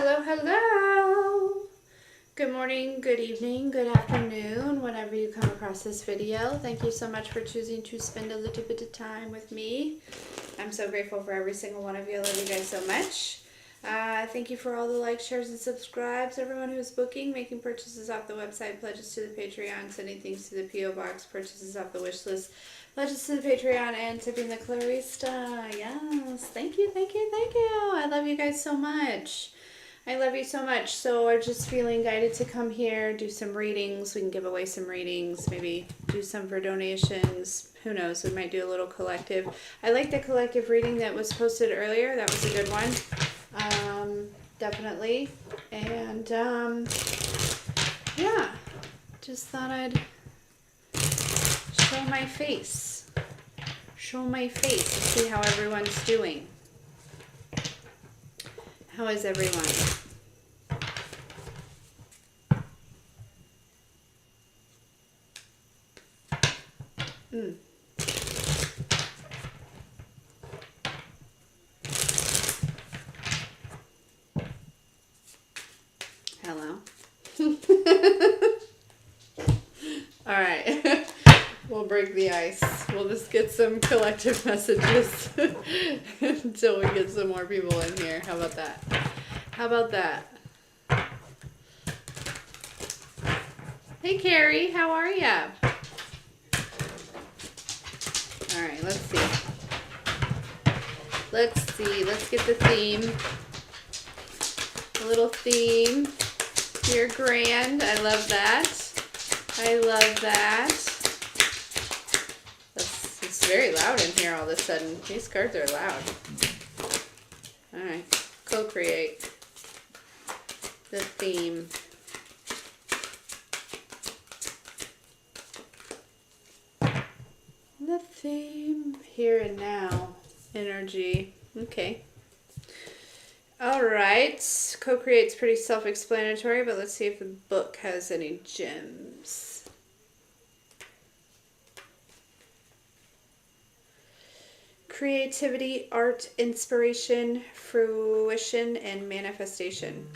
Hello, hello. Good morning, good evening, good afternoon, whenever you come across this video. Thank you so much for choosing to spend a little bit of time with me. I'm so grateful for every single one of you. I love you guys so much. Thank you for all the likes, shares, and subscribes. Everyone who's booking, making purchases off the website, pledges to the Patreon, sending things to the P.O. Box, purchases off the wish list, pledges to the Patreon, and tipping the Clarista. Yes, thank you, thank you, thank you. I love you guys so much. I love you so much. So I'm just feeling guided to come here, do some readings. We can give away some readings, maybe do some for donations. Who knows? We might do a little collective. I like the collective reading that was posted earlier. That was a good one. Definitely. And yeah, just thought I'd show my face. Show my face to see how everyone's doing. How is everyone? Hello. All right. We'll break the ice. We'll just get some collective messages until we get some more people in here. How about that? How about that? Hey, Carrie. How are ya? All right. Let's see. Let's see. Let's get the theme. A little theme. You're grand. I love that. I love that. It's very loud in here all of a sudden. These cards are loud. Alright. Co-create. The theme. The theme. Here and now. Energy. Okay. Alright. Co-create's pretty self-explanatory, but let's see if the book has any gems. Creativity, art, inspiration, fruition, and manifestation.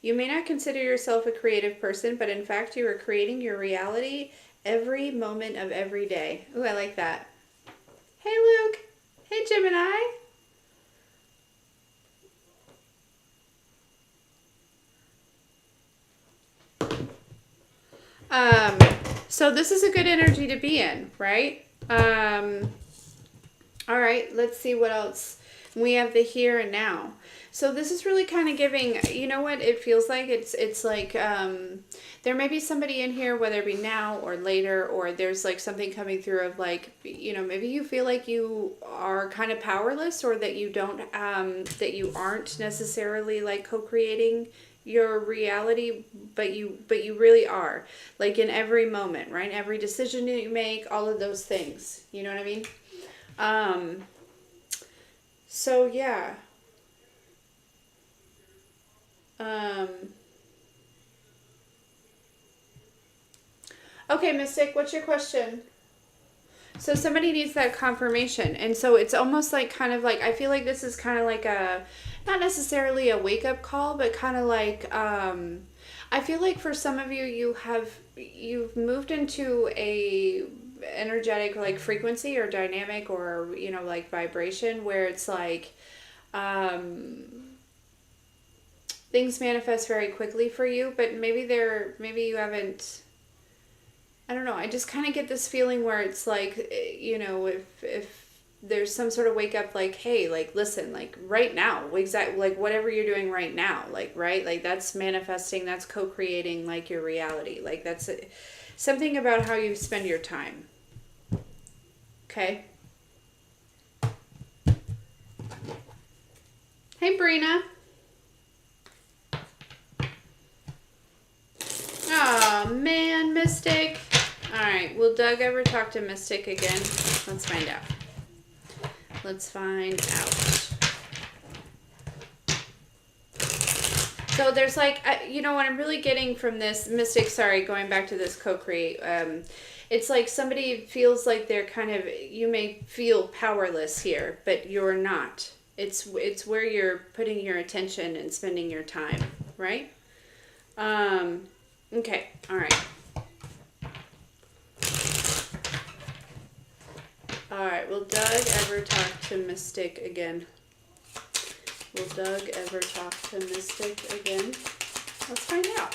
You may not consider yourself a creative person, but in fact you are creating your reality every moment of every day. Ooh, I like that. Hey, Luke. Hey, Gemini. So this is a good energy to be in, right? All right, let's see what else. We have the here and now. So this is really kind of giving, you know what it feels like? It's like there may be somebody in here, whether it be now or later, or there's like something coming through of like, you know, maybe you feel like you are kind of powerless, or that you don't, that you aren't necessarily like co-creating your reality, but you really are, like in every moment, right? Every decision that you make, all of those things, you know what I mean? So yeah. Okay, Mystic, what's your question? So somebody needs that confirmation. And so it's almost like kind of like, I feel like this is kind of like a, not necessarily a wake-up call, but kind of like, I feel like for some of you, you've moved into a energetic like frequency or dynamic or, you know, like vibration where it's like, things manifest very quickly for you, but maybe you haven't, I don't know. I just kind of get this feeling where it's like, you know, if there's some sort of wake up, like, hey, like, listen, like right now, exactly, like whatever you're doing right now, like, right, like that's manifesting, that's co-creating like your reality. Like that's something about how you spend your time. Okay. Hey, Brina. Oh man, Mystic. Alright, will Doug ever talk to Mystic again? Let's find out. Let's find out. So there's like, you know what I'm really getting from this, Mystic, sorry, going back to this co-create, it's like somebody feels like they're kind of, you may feel powerless here, but you're not. It's where you're putting your attention and spending your time, right? Okay, all right. All right, will Doug ever talk to Mystic again? Will Doug ever talk to Mystic again? Let's find out.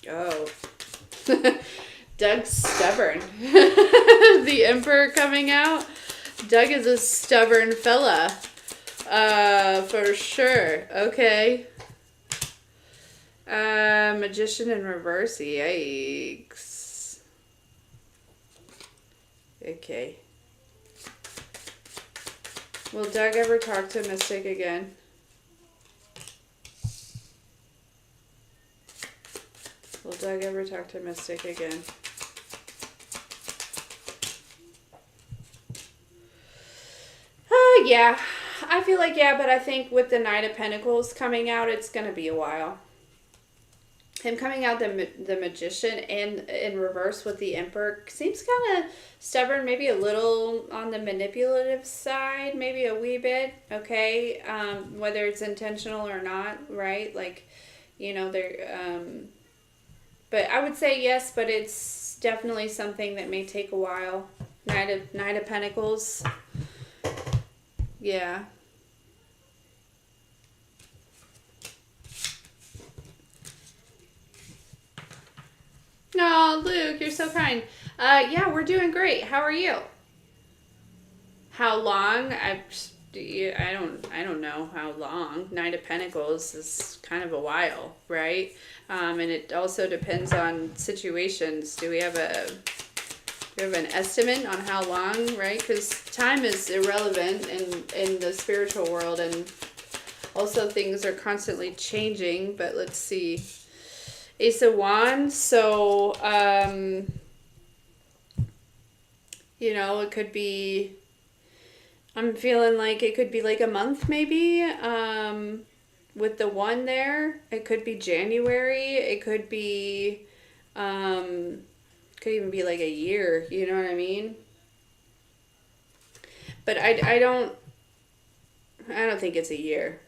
Oh. Doug's stubborn. The Emperor coming out. Doug is a stubborn fella. For sure. Okay. Magician in reverse. Yikes. Okay. Will Doug ever talk to Mystic again? Will Doug ever talk to Mystic again? Yeah. I feel like, yeah, but I think with the Knight of Pentacles coming out, it's going to be a while. Him coming out the Magician and in reverse with the Emperor seems kind of stubborn, maybe a little on the manipulative side, maybe a wee bit, okay? Whether it's intentional or not, right? Like, you know, they're... but I would say yes, but it's definitely something that may take a while. Knight of Pentacles. Yeah. No, Luke, you're so kind. Yeah, we're doing great. How are you? How long? I don't know how long. Knight of Pentacles is kind of a while, right? And it also depends on situations. Do we have an estimate on how long, right? Because time is irrelevant in the spiritual world, and also things are constantly changing. But let's see. Ace of Wands, so, you know, it could be, I'm feeling like it could be like a month maybe, with the one there. It could be January, it could be, could even be like a year, you know what I mean? But I don't think it's a year.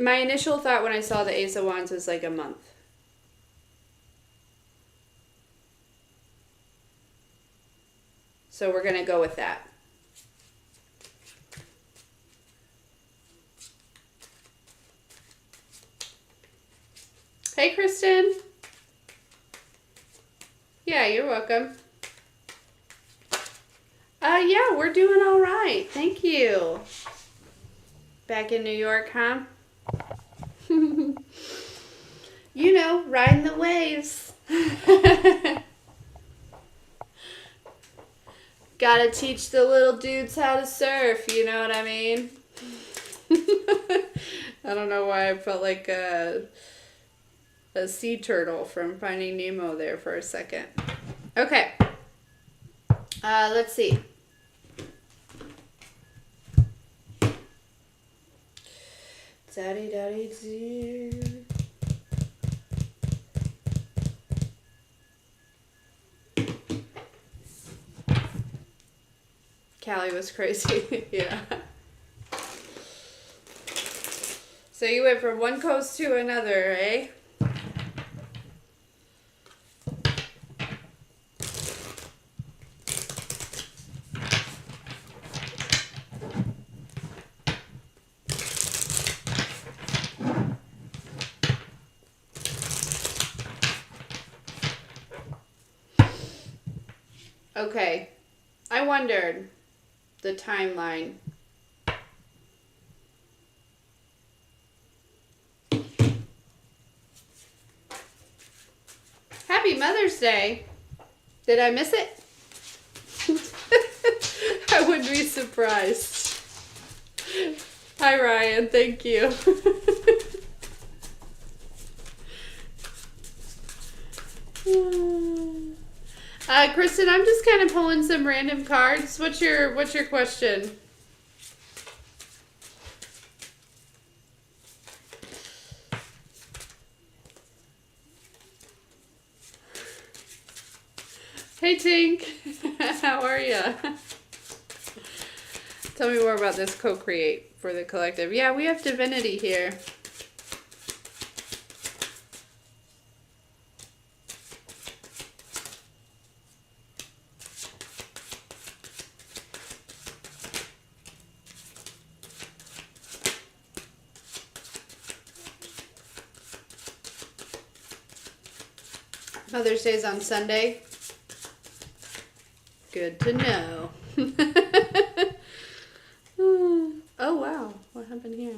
My initial thought when I saw the Ace of Wands was like a month. So we're going to go with that. Hey, Kristen. Yeah, you're welcome. Yeah, we're doing all right. Thank you. Back in New York, huh? You know, riding the waves. Gotta teach the little dudes how to surf, you know what I mean? I don't know why I felt like a sea turtle from Finding Nemo there for a second. Okay. Let's see. Daddy-daddy-doo. Callie was crazy. Yeah. So you went from one coast to another, eh? Okay. I wondered the timeline. Happy Mother's Day. Did I miss it? I wouldn't be surprised. Hi, Ryan. Thank you. Kristen, I'm just kind of pulling some random cards. What's your question? Hey, Tink. How are you? Tell me more about this co-create for the collective. Yeah, we have divinity here. Mother's Day's on Sunday. Good to know. Oh, wow. What happened here?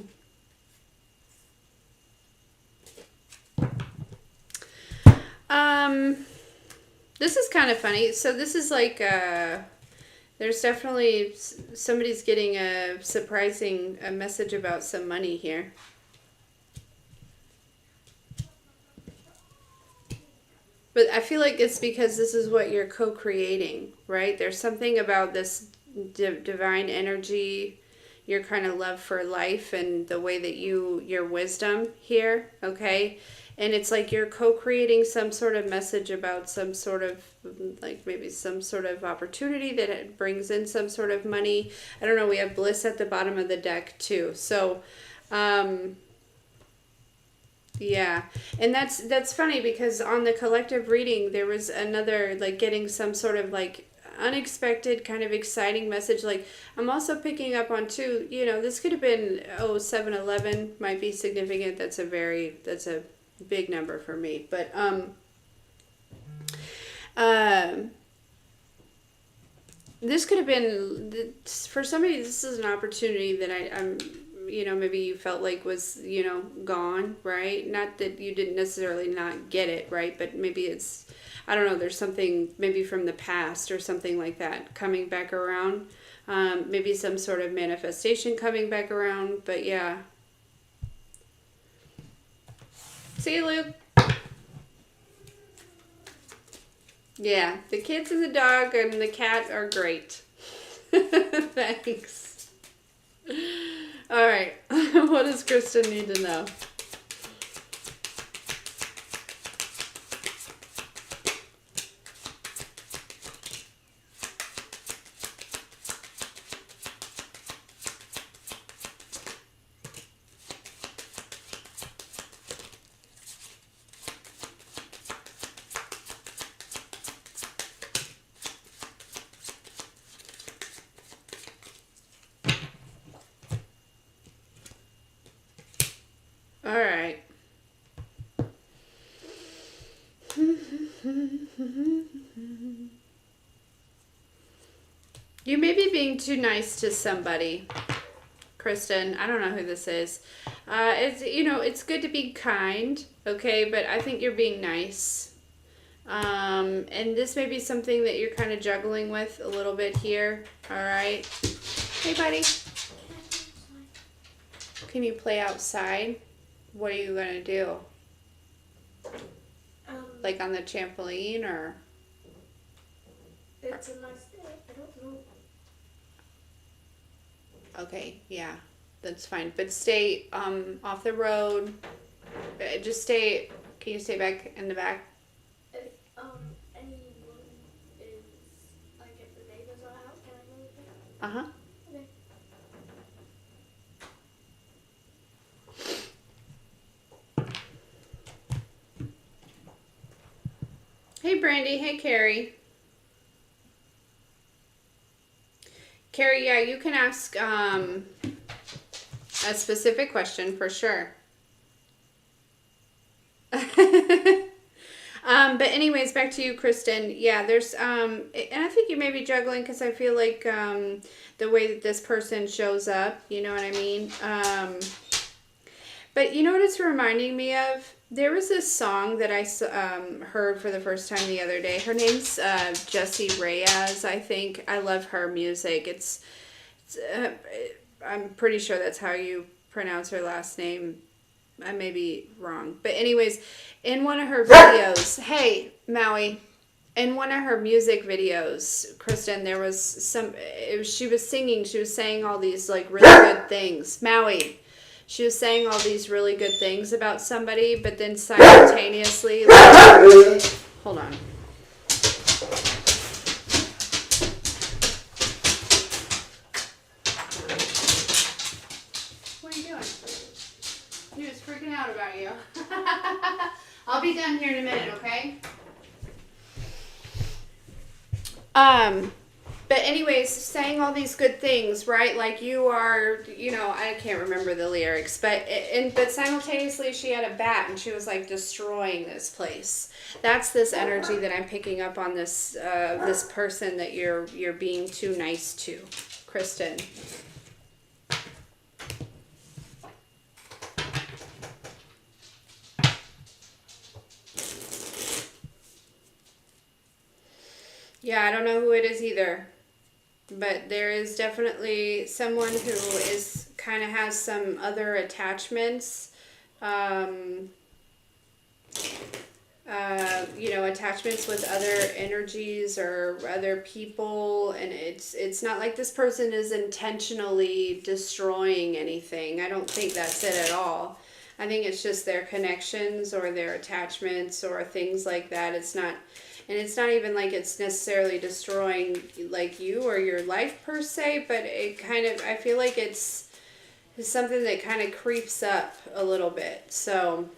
This is kind of funny. So this is like, there's definitely, somebody's getting a surprising message about some money here. But I feel like it's because this is what you're co-creating, right? There's something about this divine energy, your kind of love for life and the way that your wisdom here, okay? And it's like you're co-creating some sort of message about some sort of, like maybe some sort of opportunity that it brings in some sort of money. I don't know, we have bliss at the bottom of the deck too. So, yeah, and that's funny because on the collective reading there was another like getting some sort of like unexpected kind of exciting message. Like I'm also picking up on too, you know, this could have been 7-11 might be significant. That's a big number for me. But this could have been for somebody. This is an opportunity that I'm. You know, maybe you felt like was, you know, gone, right? Not that you didn't necessarily not get it, right? But maybe it's, I don't know, there's something maybe from the past or something like that coming back around. Maybe some sort of manifestation coming back around, but yeah. See you, Luke. Yeah, the kids and the dog and the cat are great. Thanks. All right, what does Kristen need to know? All right. You may be being too nice to somebody, Kristen. I don't know who this is. It's, you know, it's good to be kind, okay? But I think you're being nice. And this may be something that you're kind of juggling with a little bit here. All right. Hey, buddy. Can you play outside? What are you going to do? Like on the trampoline or? It's a nice day. I don't know. Okay, yeah, that's fine. But stay off the road. Just stay. Can you stay back in the back? If anyone is like if the neighbors are out, can I go with them? Uh-huh. Okay. Hey, Brandy. Hey, Carrie. Carrie, yeah, you can ask a specific question for sure. But anyways, back to you, Kristen. Yeah, there's, and I think you may be juggling because I feel like the way that this person shows up, you know what I mean? But you know what it's reminding me of? There was this song that I heard for the first time the other day. Her name's Jessie Reyes, I think. I love her music. It's I'm pretty sure that's how you pronounce her last name. I may be wrong. But anyways, in one of her videos, hey, Maui, in one of her music videos, Kristen, there was she was singing, she was saying all these like really good things. Maui. She was saying all these really good things about somebody, but then simultaneously, like, hold on. be done here in a minute, okay? But anyways, saying all these good things, right? Like you are, you know, I can't remember the lyrics, but simultaneously she had a bat and she was like destroying this place. That's this energy that I'm picking up on this this person that you're being too nice to, Kristen. Yeah, I don't know who it is either. But there is definitely someone who is kind of has some other attachments, you know, attachments with other energies or other people, and it's not like this person is intentionally destroying anything. I don't think that's it at all. I think it's just their connections or their attachments or things like that. And it's not even like it's necessarily destroying like you or your life per se, but it kind of, I feel like it's something that kind of creeps up a little bit. So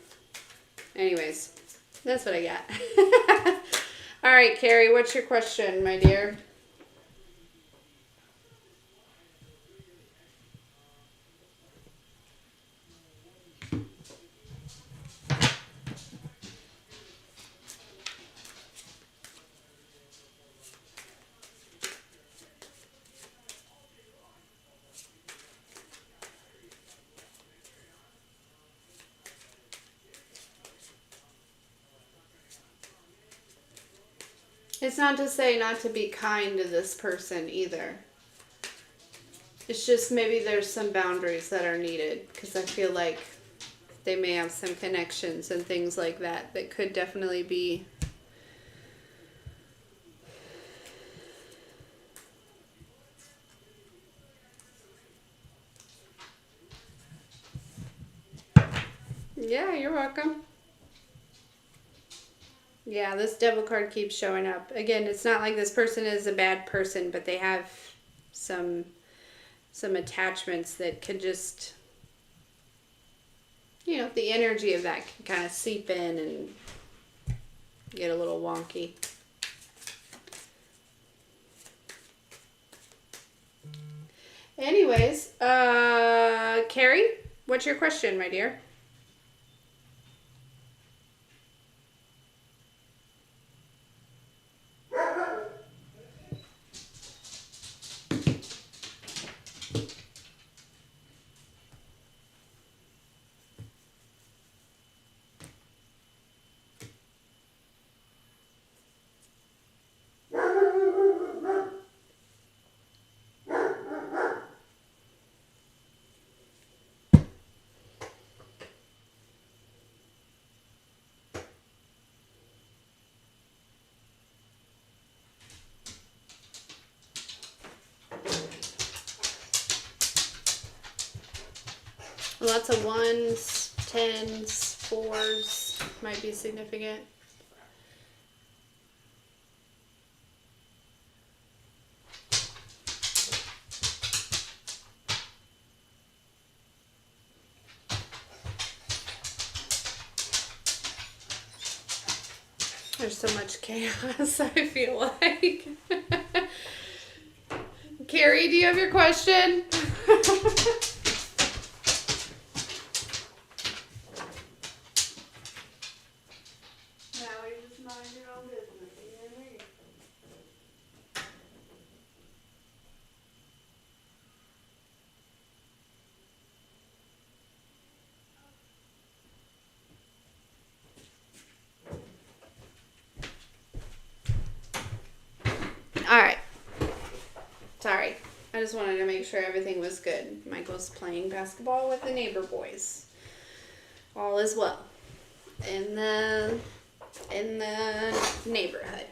anyways, that's what I got. All right, Carrie, what's your question, my dear? It's not to say not to be kind to this person either. It's just maybe there's some boundaries that are needed because I feel like they may have some connections and things like that that could definitely be Yeah, you're welcome. Yeah, this devil card keeps showing up. Again, it's not like this person is a bad person, but they have some attachments that could just, you know, the energy of that can kind of seep in and get a little wonky. Anyways, Carrie, what's your question, my dear? Lots of ones, tens, fours might be significant. There's so much chaos, I feel like. Carrie, do you have your question? Alright. Sorry. I just wanted to make sure everything was good. Michael's playing basketball with the neighbor boys. All is well. In the neighborhood.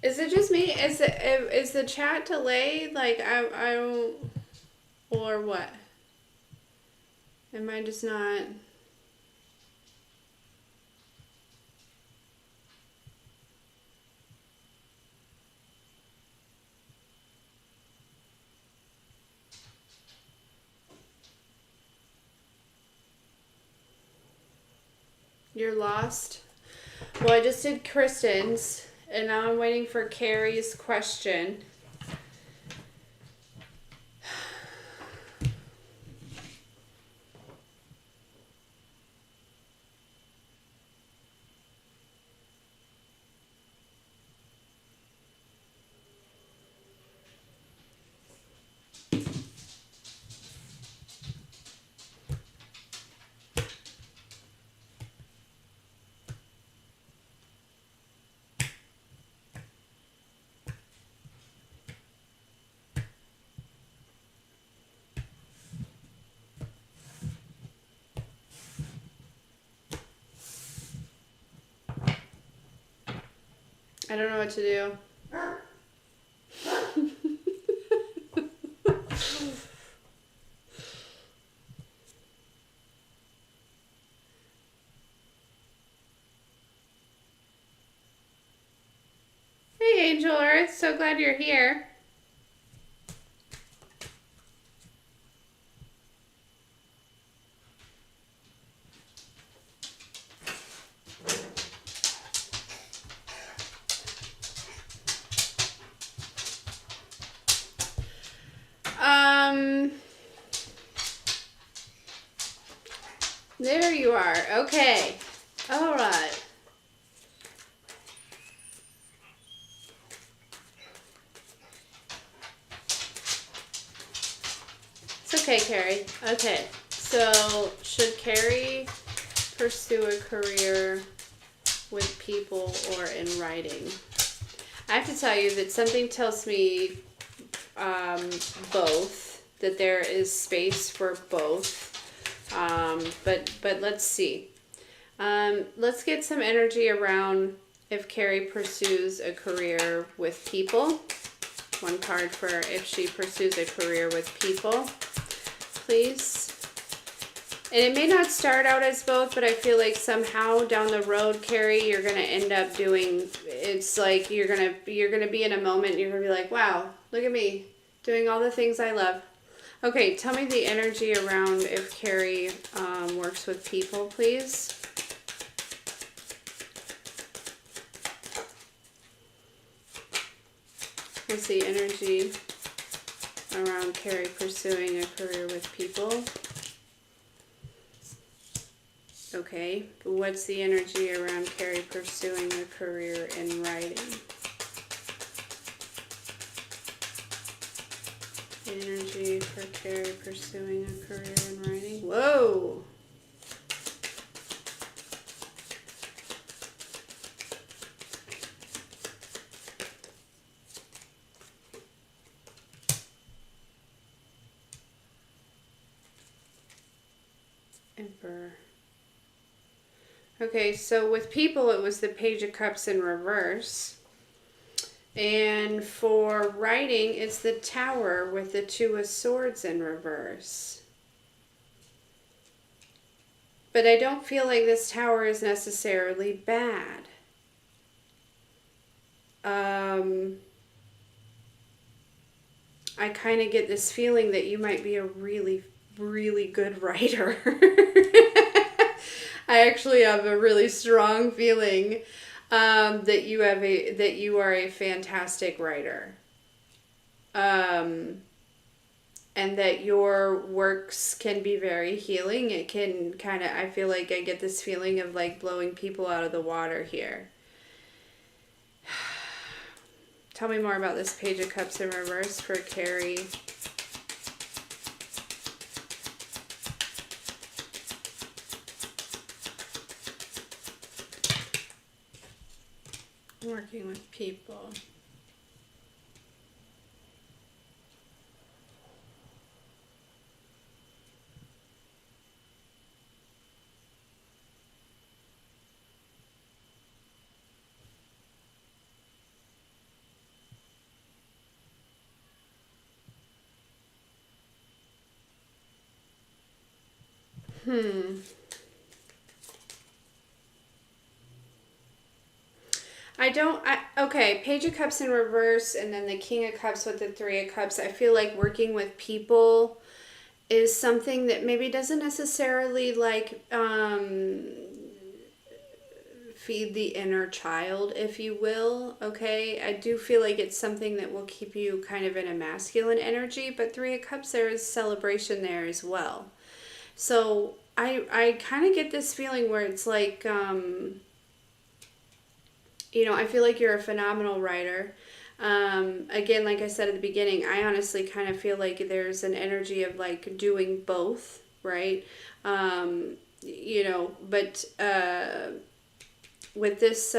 Is it just me? Is the chat delayed? Like I don't, or what? Am I just not? You're lost? Well, I just did Kristen's, and now I'm waiting for Carrie's question. I don't know what to do. Hey, Angel Earth. So glad you're here. There you are. Okay. All right. It's okay, Carrie. Okay. So, should Carrie pursue a career with people or in writing? I have to tell you that something tells me both, that there is space for both. But let's see. Let's get some energy around if Carrie pursues a career with people. One card for if she pursues a career with people, please. And it may not start out as both, but I feel like somehow down the road, Carrie, you're gonna end up doing. It's like you're gonna be in a moment. You're gonna be like, wow, look at me doing all the things I love. Okay, tell me the energy around if Carrie works with people, please. What's the energy around Carrie pursuing a career with people? Okay, what's the energy around Carrie pursuing a career in writing? Energy for Carrie pursuing a career in writing. Whoa! Emperor. Okay, so with people, it was the Page of Cups in reverse. And for writing, it's the Tower with the Two of Swords in reverse. But I don't feel like this Tower is necessarily bad. I kind of get this feeling that you might be a really, really good writer. I actually have a really strong feeling that you are a fantastic writer, and that your works can be very healing. It can kind of, I feel like I get this feeling of like blowing people out of the water here. Tell me more about this Page of Cups in reverse for Carrie. Working with people. Okay, Page of Cups in reverse, and then the King of Cups with the Three of Cups. I feel like working with people is something that maybe doesn't necessarily like, feed the inner child, if you will, okay? I do feel like it's something that will keep you kind of in a masculine energy, but Three of Cups, there is celebration there as well. So I kind of get this feeling where it's like, you know, I feel like you're a phenomenal writer. Again, like I said at the beginning, I honestly kind of feel like there's an energy of like doing both, right? You know, but with this,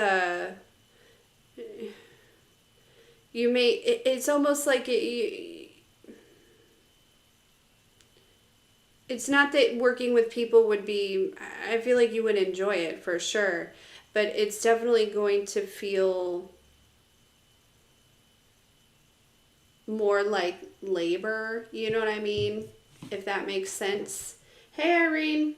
you may, it's almost like it's not that working with people would be, I feel like you would enjoy it for sure, but it's definitely going to feel more like labor, you know what I mean? If that makes sense. Hey, Irene.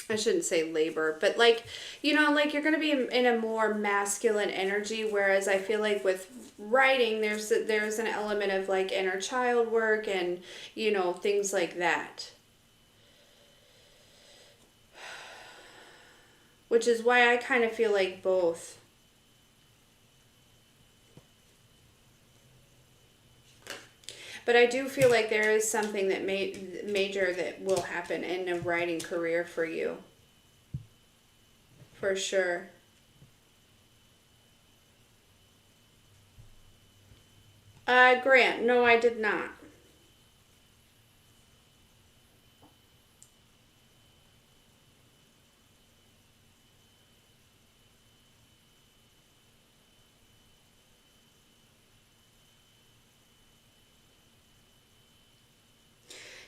I shouldn't say labor, but like, you know, like you're going to be in a more masculine energy, whereas I feel like with writing, there's an element of like inner child work and, you know, things like that. Which is why I kind of feel like both. But I do feel like there is something that major that will happen in a writing career for you. For sure. Grant, no, I did not.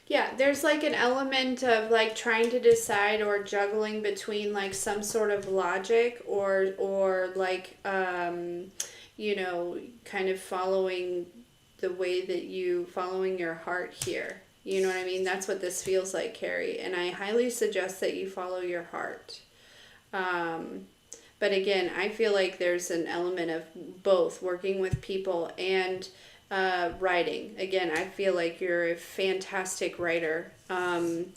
Yeah, there's like an element of like trying to decide or juggling between like some sort of logic or like you know, kind of following the way that you following your heart here. You know what I mean? That's what this feels like, Carrie, and I highly suggest that you follow your heart. Um but again, I feel like there's an element of both working with people and writing. Again, I feel like you're a fantastic writer. And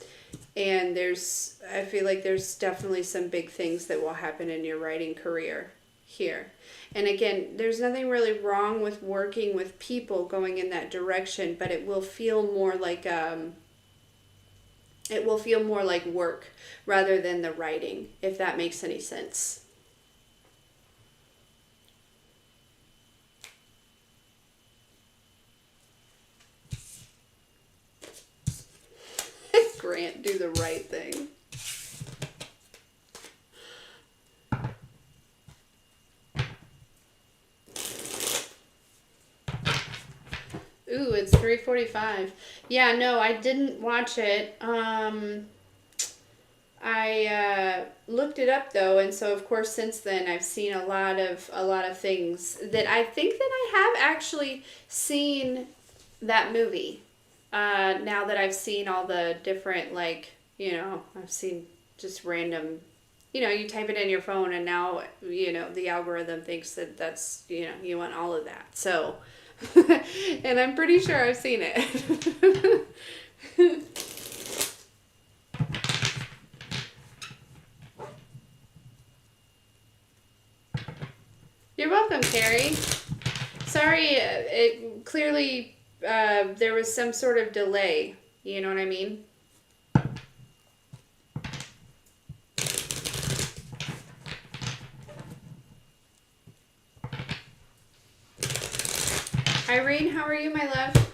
I feel like there's definitely some big things that will happen in your writing career here. And again, there's nothing really wrong with working with people going in that direction, but it will feel more like work rather than the writing, if that makes any sense. Grant, do the right thing. Ooh, it's 3:45. Yeah, no, I didn't watch it. I looked it up though, and so of course since then I've seen a lot of things that I think that I have actually seen that movie. Now that I've seen all the different, like, you know, I've seen just random, you know, you type it in your phone and now, you know, the algorithm thinks that that's, you know, you want all of that. So, and I'm pretty sure I've seen it. You're welcome, Carrie. Sorry, it clearly there was some sort of delay. You know what I mean? Irene, how are you, my love?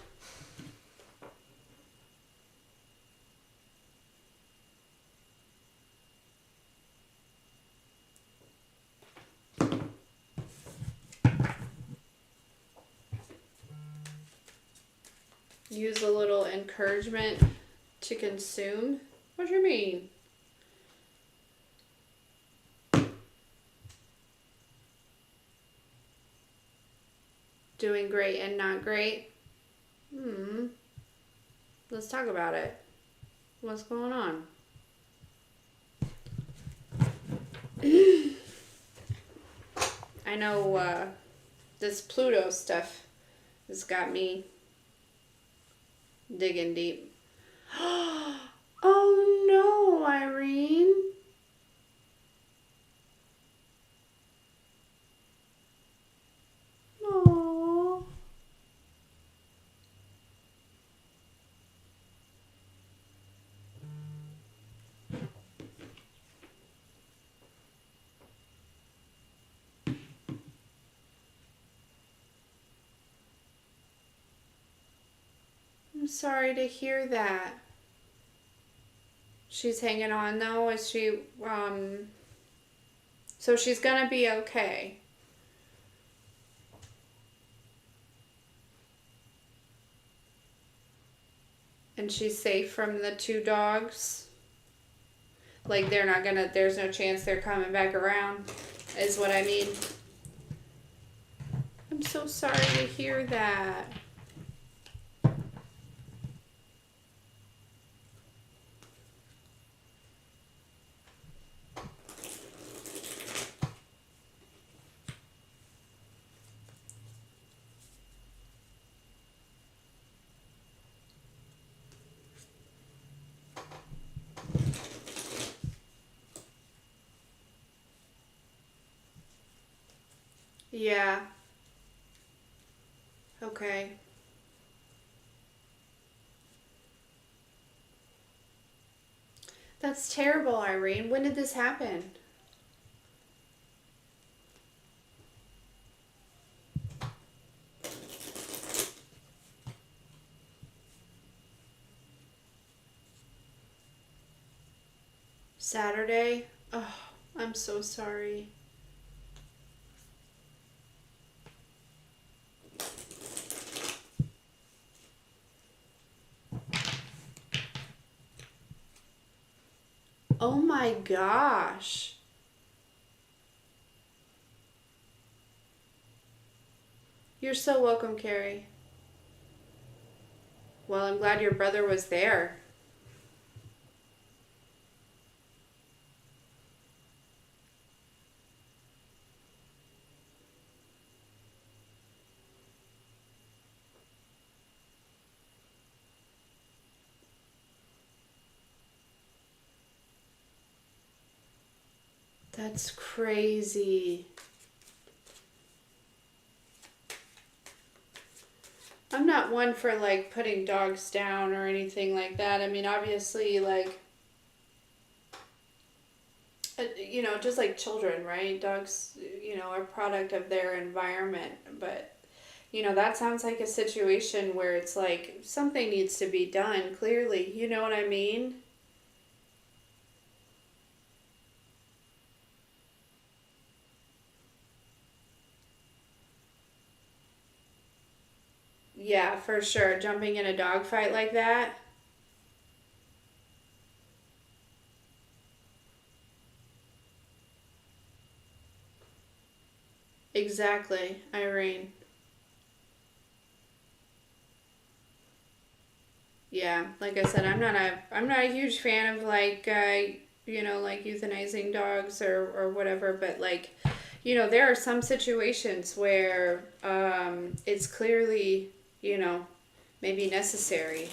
Use a little encouragement to consume? What do you mean? Doing great and not great? Let's talk about it. What's going on? I know this Pluto stuff has got me Digging deep. Oh no, Irene. Oh. I'm sorry to hear that. She's hanging on though. Is she so she's gonna be okay. And she's safe from the two dogs. Like they're not gonna, there's no chance they're coming back around, is what I mean. I'm so sorry to hear that. Yeah. Okay. That's terrible, Irene. When did this happen? Saturday? Oh, I'm so sorry. Oh my gosh. You're so welcome, Carrie. Well, I'm glad your brother was there. That's crazy. I'm not one for like putting dogs down or anything like that. I mean, obviously, like, you know, just like children, right? Dogs, you know, are a product of their environment. But, you know, that sounds like a situation where it's like something needs to be done, clearly. You know what I mean? Yeah, for sure. Jumping in a dog fight like that. Exactly, Irene. Yeah, like I said, I'm not a huge fan of like you know, like euthanizing dogs or whatever, but like, you know, there are some situations where it's clearly, you know, maybe necessary,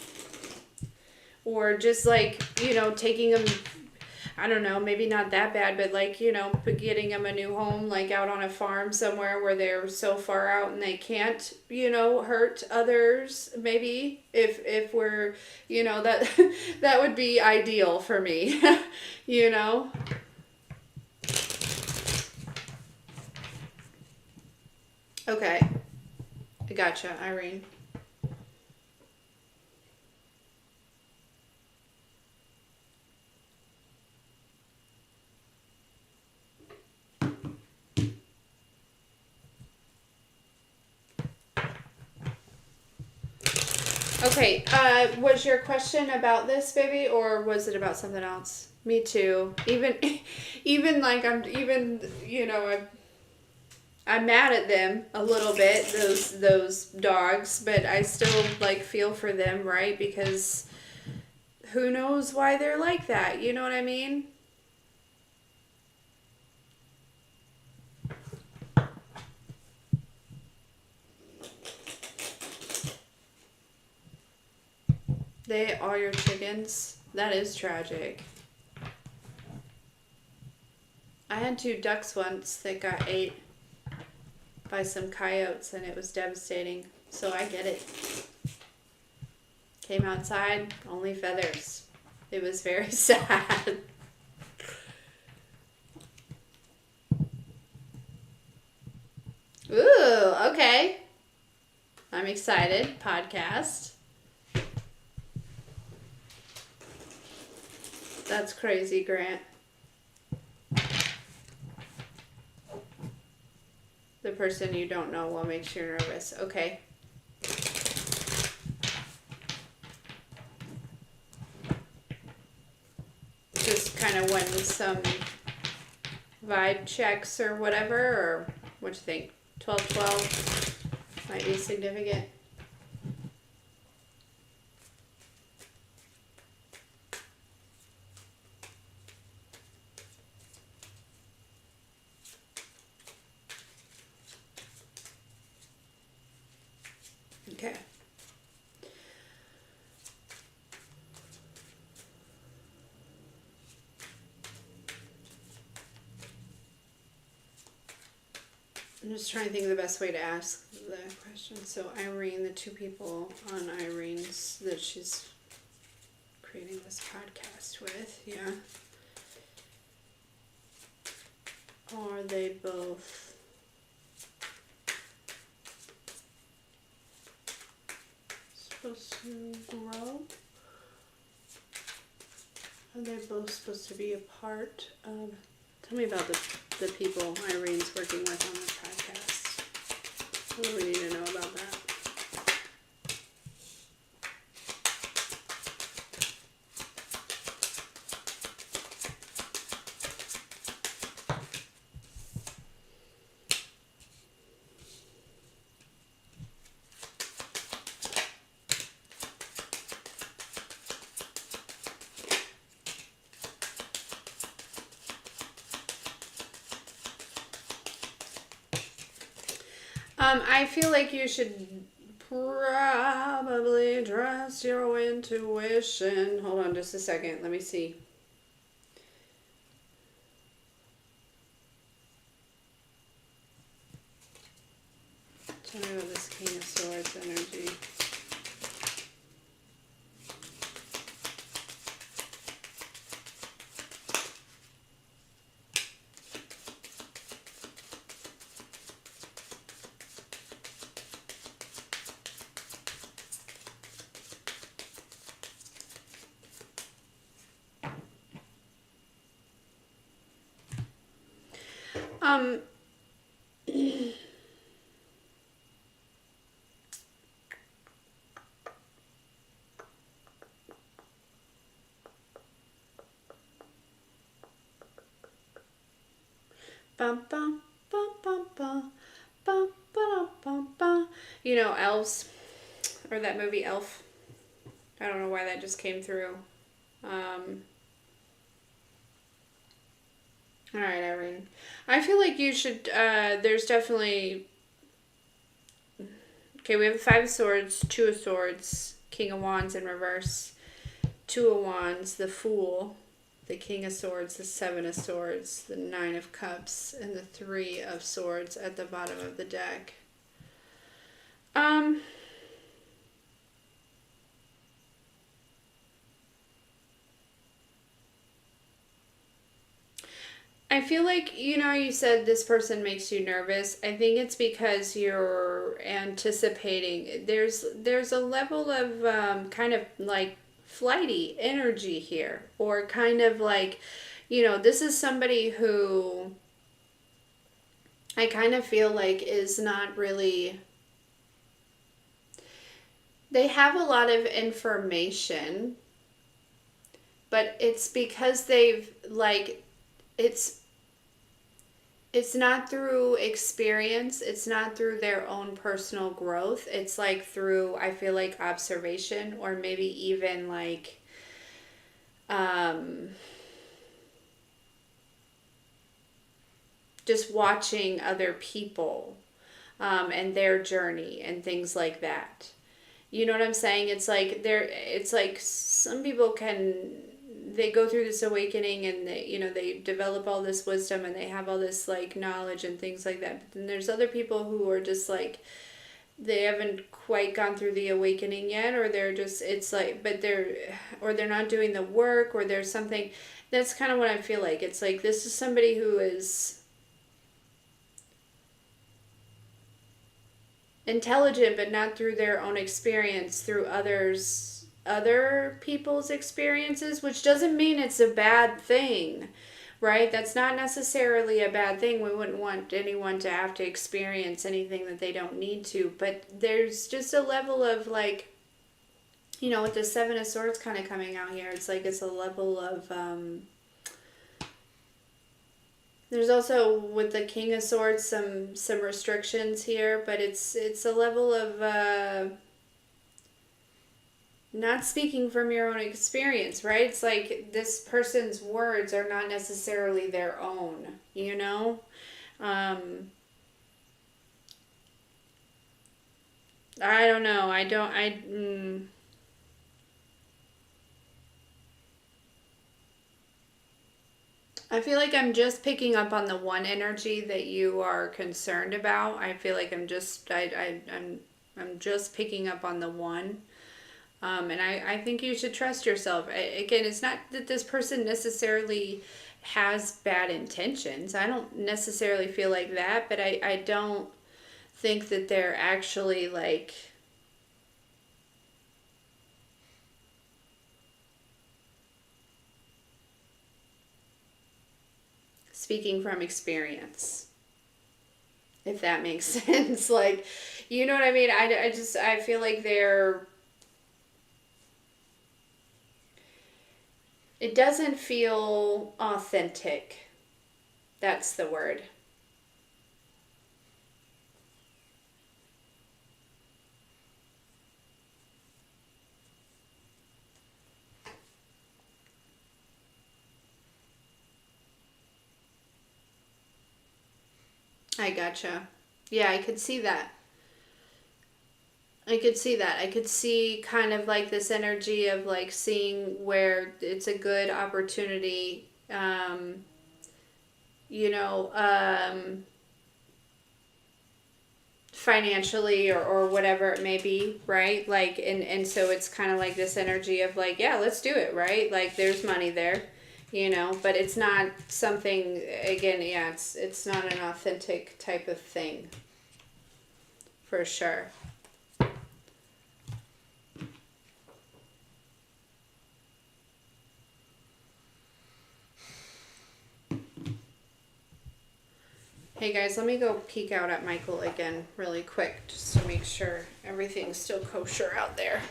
or just like, you know, taking them, I don't know, maybe not that bad, but like, you know, getting them a new home, like out on a farm somewhere where they're so far out and they can't, you know, hurt others. Maybe if we're, you know, that that would be ideal for me, you know. Okay, I gotcha, Irene. Okay, was your question about this, baby, or was it about something else? Me too. Even, even like even, you know, I'm mad at them a little bit, those dogs, but I still like feel for them, right? Because who knows why they're like that? You know what I mean? They are your chickens? That is tragic. I had 2 ducks once that got ate by some coyotes, and it was devastating. So I get it. Came outside, only feathers. It was very sad. Ooh, okay. I'm excited. Podcast. That's crazy, Grant. The person you don't know what makes you nervous. Okay. Just kind of when some vibe checks or whatever, or what you think? 12-12 might be significant. Okay. I'm just trying to think of the best way to ask the question. So Irene, the 2 people on Irene's that she's creating this podcast with, yeah. Are they both supposed to grow? Are they both supposed to be a part of... Tell me about the people Irene's working with on this podcast. What do we need to know about that? I feel like you should probably trust your intuition. Hold on just a second. Let me see. Tell me about this King of Swords energy. Bum, bum, bum, bum, bum, bum, ba, bum, bum. You know, Elves, or that movie Elf. I don't know why that just came through. All right, Irene. I feel like you should, there's definitely, okay, we have the 5 of Swords, 2 of Swords, King of Wands in reverse, 2 of Wands, the Fool, the King of Swords, the 7 of Swords, the 9 of Cups, and the 3 of Swords at the bottom of the deck. I feel like, you know, you said this person makes you nervous. I think it's because you're anticipating. There's a level of kind of like flighty energy here, or kind of like, you know, this is somebody who I kind of feel like is not really, they have a lot of information, but it's because they've like, it's not through experience, it's not through their own personal growth. It's like through, I feel like, observation, or maybe even like just watching other people and their journey and things like that. You know what I'm saying? It's like some people they go through this awakening and they develop all this wisdom and they have all this like knowledge and things like that. But then there's other people who are just like, they haven't quite gone through the awakening yet, or they're just, it's like, or they're not doing the work, or there's something. That's kind of what I feel like. It's like, this is somebody who is intelligent, but not through their own experience, through other people's experiences, which doesn't mean it's a bad thing, right? That's not necessarily a bad thing. We wouldn't want anyone to have to experience anything that they don't need to, but there's just a level of like, with the Seven of Swords kind of coming out here, it's like it's a level of there's also with the King of Swords some restrictions here, but it's a level of not speaking from your own experience, right? It's like this person's words are not necessarily their own, I don't know. I feel like I'm just picking up on the one energy that you are concerned about. I feel like I'm just picking up on the one. And I think you should trust yourself. Again, it's not that this person necessarily has bad intentions. I don't necessarily feel like that, but I don't think that they're actually like speaking from experience, if that makes sense. Like, you know what I mean? I feel like it doesn't feel authentic. That's the word. I gotcha. Yeah, I could see that. I could see that. I could see kind of like this energy of like seeing where it's a good opportunity, you know, financially or whatever it may be, right? Like, and so it's kind of like this energy of like, yeah, let's do it, right? Like, there's money there, but it's not something, again, yeah, it's not an authentic type of thing, for sure. Hey guys, let me go peek out at Michael again really quick just to make sure everything's still kosher out there.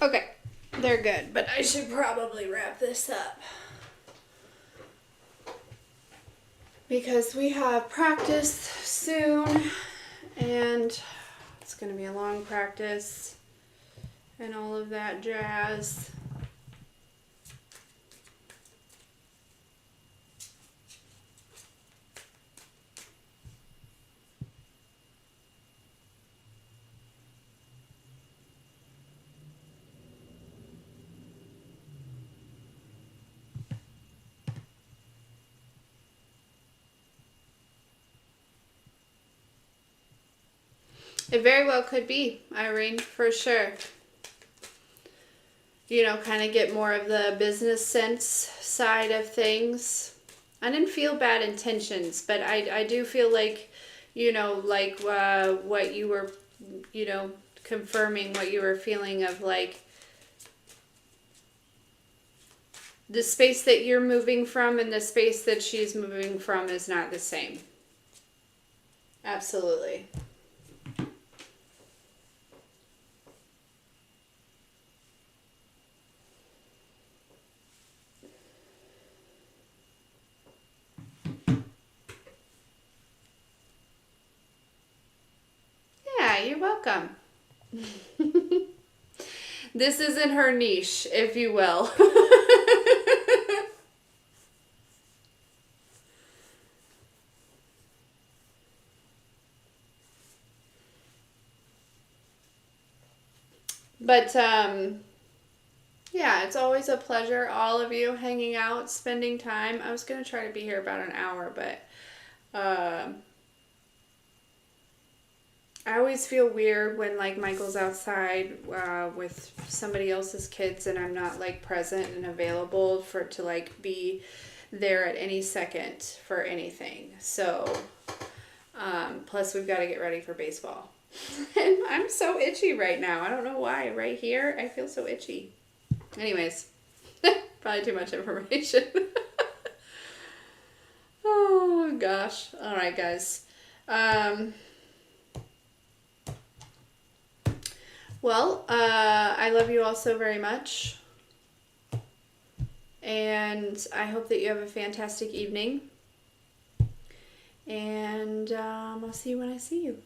Okay, they're good, but I should probably wrap this up, because we have practice soon, and it's going to be a long practice and all of that jazz. It very well could be, Irene, for sure. Kind of get more of the business sense side of things. I didn't feel bad intentions, but I do feel like, what you were, confirming what you were feeling of like the space that you're moving from and the space that she's moving from is not the same. Absolutely. welcome. This isn't her niche, if you will. But, yeah, it's always a pleasure, all of you hanging out, spending time. I was going to try to be here about an hour, but I always feel weird when, like, Michael's outside with somebody else's kids and I'm not, like, present and available to, like, be there at any second for anything. So, plus we've got to get ready for baseball. And I'm so itchy right now. I don't know why. Right here, I feel so itchy. Anyways, probably too much information. Oh, gosh. All right, guys. Well, I love you all so very much. And I hope that you have a fantastic evening. And I'll see you when I see you.